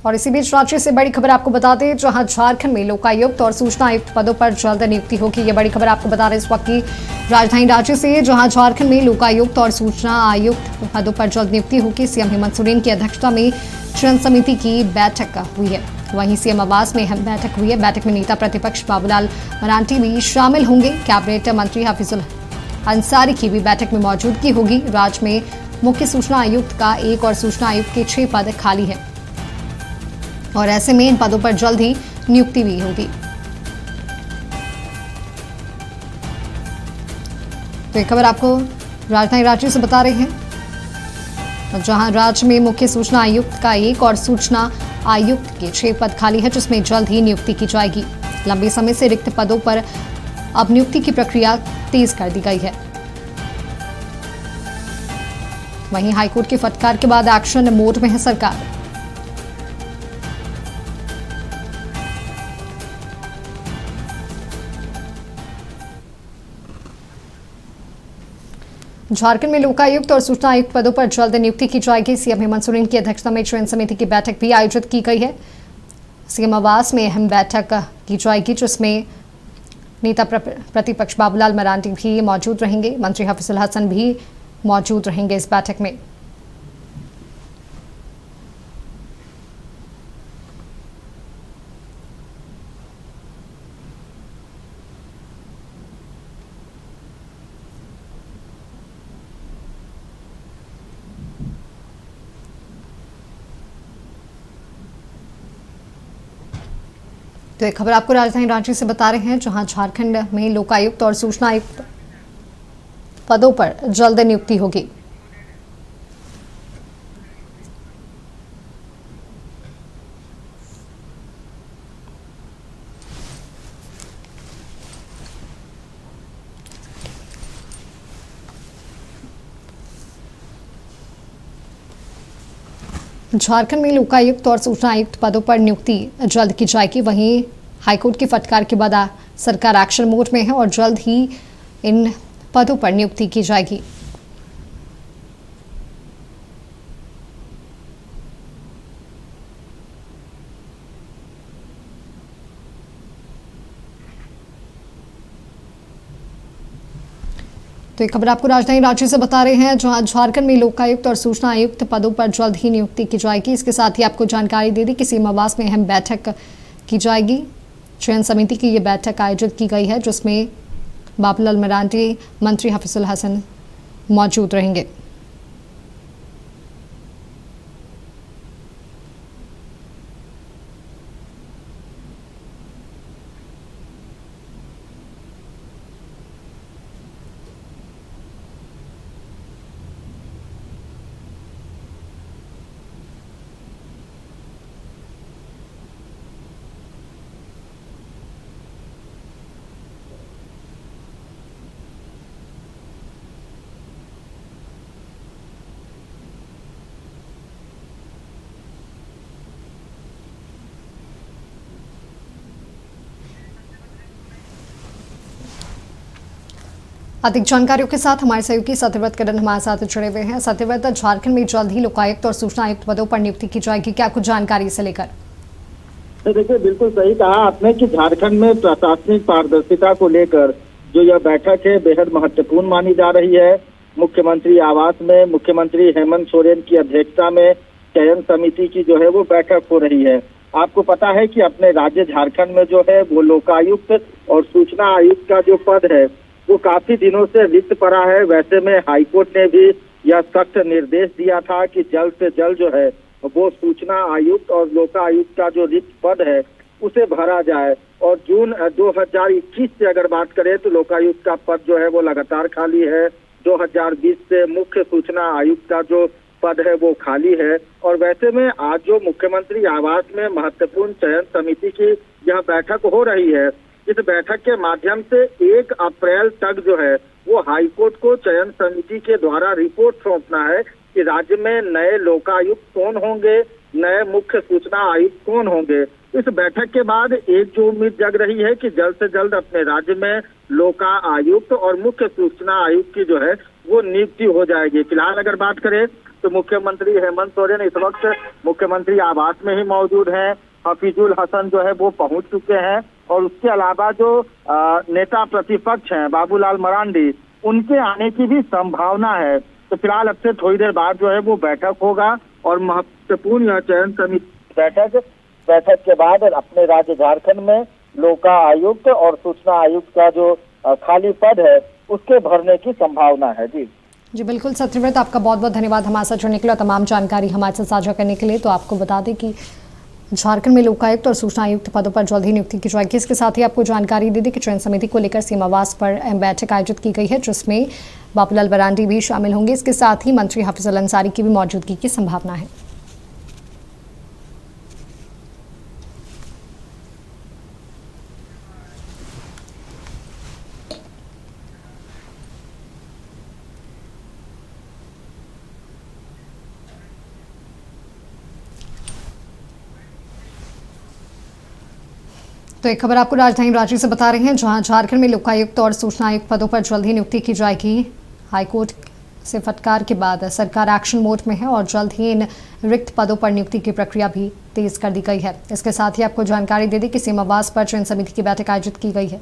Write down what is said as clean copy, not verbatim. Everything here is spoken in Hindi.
और इसी बीच राज्य से बड़ी खबर आपको बता दें, जहां झारखंड में लोकायुक्त और सूचना आयुक्त पदों पर जल्द नियुक्ति होगी। ये बड़ी खबर आपको बता रहे इस वक्त की राजधानी रांची से, जहां झारखंड में लोकायुक्त और सूचना आयुक्त पदों पर जल्द नियुक्ति होगी। सीएम हेमंत सोरेन की अध्यक्षता में चयन समिति की बैठक हुई है। वहीं सीएम आवास में अहम बैठक हुई है। बैठक में नेता प्रतिपक्ष बाबूलाल मरांडी भी शामिल होंगे। कैबिनेट मंत्री हाफिजुल अंसारी की भी बैठक में मौजूदगी होगी। राज्य में मुख्य सूचना आयुक्त का 1 और सूचना आयुक्त के 6 पद खाली है और ऐसे में इन पदों पर जल्द ही नियुक्ति भी होगी। तो ये खबर आपको राजधानी रांची से बता रहे हैं, जहां राज्य में मुख्य सूचना आयुक्त का 1 और सूचना आयुक्त के 6 पद खाली है, जिसमें जल्द ही नियुक्ति की जाएगी। लंबे समय से रिक्त पदों पर अब नियुक्ति की प्रक्रिया तेज कर दी गई है। वहीं हाईकोर्ट के फटकार के बाद एक्शन मोड में है सरकार। झारखंड में लोकायुक्त और सूचना आयुक्त पदों पर जल्द नियुक्ति की जाएगी। सीएम हेमंत सोरेन की अध्यक्षता में चयन समिति की बैठक भी आयोजित की गई है। सीएम आवास में अहम बैठक की जाएगी, जिसमें नेता प्रतिपक्ष बाबूलाल मरांडी भी मौजूद रहेंगे। मंत्री हाफिजुल हसन भी मौजूद रहेंगे इस बैठक में। तो एक खबर आपको राजधानी रांची से बता रहे हैं, जहां झारखंड में लोकायुक्त और सूचना आयुक्त पदों पर जल्द नियुक्ति होगी। झारखंड में लोकायुक्त और सूचना आयुक्त पदों पर नियुक्ति जल्द की जाएगी। वहीं हाईकोर्ट की फटकार के बाद सरकार एक्शन मोड में है और जल्द ही इन पदों पर नियुक्ति की जाएगी। तो एक खबर आपको राजधानी रांची से बता रहे हैं, जहां झारखंड में लोकायुक्त और सूचना आयुक्त पदों पर जल्द ही नियुक्ति की जाएगी। इसके साथ ही आपको जानकारी दे दी कि सीएम आवास में अहम बैठक की जाएगी। चयन समिति की ये बैठक आयोजित की गई है, जिसमें बाबूलाल मरांडी, मंत्री हाफिजुल हसन मौजूद रहेंगे। अधिक जानकारियों के साथ हमारे सहयोगी सत्यव्रत करण हमारे साथ जुड़े हुए हैं। सत्यव्रत, झारखंड में जल्द ही लोकायुक्त और सूचना आयुक्त पदों पर नियुक्ति की जाएगी, क्या कुछ जानकारी इसे लेकर? तो देखिए, बिल्कुल सही कहा आपने कि झारखंड में प्रशासनिक पारदर्शिता को लेकर जो यह बैठक है बेहद महत्वपूर्ण मानी जा रही है। मुख्यमंत्री आवास में मुख्यमंत्री हेमंत सोरेन की अध्यक्षता में चयन समिति की जो है वो बैठक हो रही है। आपको पता है कि अपने राज्य झारखंड में जो है वो लोकायुक्त और सूचना आयुक्त का जो पद है वो काफी दिनों से रिक्त पड़ा है। वैसे में हाईकोर्ट ने भी यह सख्त निर्देश दिया था कि जल्द से जल्द जो है वो सूचना आयुक्त और लोकायुक्त का जो रिक्त पद है उसे भरा जाए। और जून 2021 से अगर बात करें तो लोकायुक्त का पद जो है वो लगातार खाली है। 2020 से मुख्य सूचना आयुक्त का जो पद है वो खाली है। और वैसे में आज जो मुख्यमंत्री आवास में महत्वपूर्ण चयन समिति की यह बैठक हो रही है, इस बैठक के माध्यम से 1 अप्रैल तक जो है वो हाईकोर्ट को चयन समिति के द्वारा रिपोर्ट सौंपना है कि राज्य में नए लोकायुक्त कौन होंगे, नए मुख्य सूचना आयुक्त कौन होंगे। इस बैठक के बाद एक जो उम्मीद जग रही है कि जल्द से जल्द अपने राज्य में लोका आयुक्त और मुख्य सूचना आयुक्त की जो है वो नियुक्ति हो जाएगी। फिलहाल अगर बात करें तो मुख्यमंत्री हेमंत सोरेन इस वक्त मुख्यमंत्री आवास में ही मौजूद हैं। हफीजुल हसन जो है वो पहुंच चुके हैं और उसके अलावा जो नेता प्रतिपक्ष हैं बाबूलाल मरांडी, उनके आने की भी संभावना है। तो फिलहाल अब से थोड़ी देर बाद जो है वो बैठक होगा और महत्वपूर्ण यह चयन समिति बैठक के बाद अपने राज्य झारखंड में लोका आयुक्त और सूचना आयुक्त का जो खाली पद है उसके भरने की संभावना है। जी बिल्कुल सत्यव्रत, आपका बहुत बहुत धन्यवाद हमारे साथ जुड़ने के लिए और तमाम जानकारी हमारे साथ साझा करने के लिए। तो आपको बता दें कि झारखंड में लोकायुक्त और सूचना आयुक्त पदों पर जल्द ही नियुक्ति की जाएगी। इसके साथ ही आपको जानकारी दे दी कि चयन समिति को लेकर सीएम आवास पर बैठक आयोजित की गई है, जिसमें बाबूलाल मरांडी भी शामिल होंगे। इसके साथ ही मंत्री हाफिजुल अंसारी की भी मौजूदगी की संभावना है। तो एक खबर आपको राजधानी रांची से बता रहे हैं, जहां झारखंड में लोकायुक्त और सूचना आयुक्त पदों पर जल्द ही नियुक्ति की जाएगी। हाईकोर्ट से फटकार के बाद सरकार एक्शन मोड में है और जल्द ही इन रिक्त पदों पर नियुक्ति की प्रक्रिया भी तेज कर दी गई है। इसके साथ ही आपको जानकारी दे दी कि सीएम आवास पर चयन समिति की बैठक आयोजित की गई है।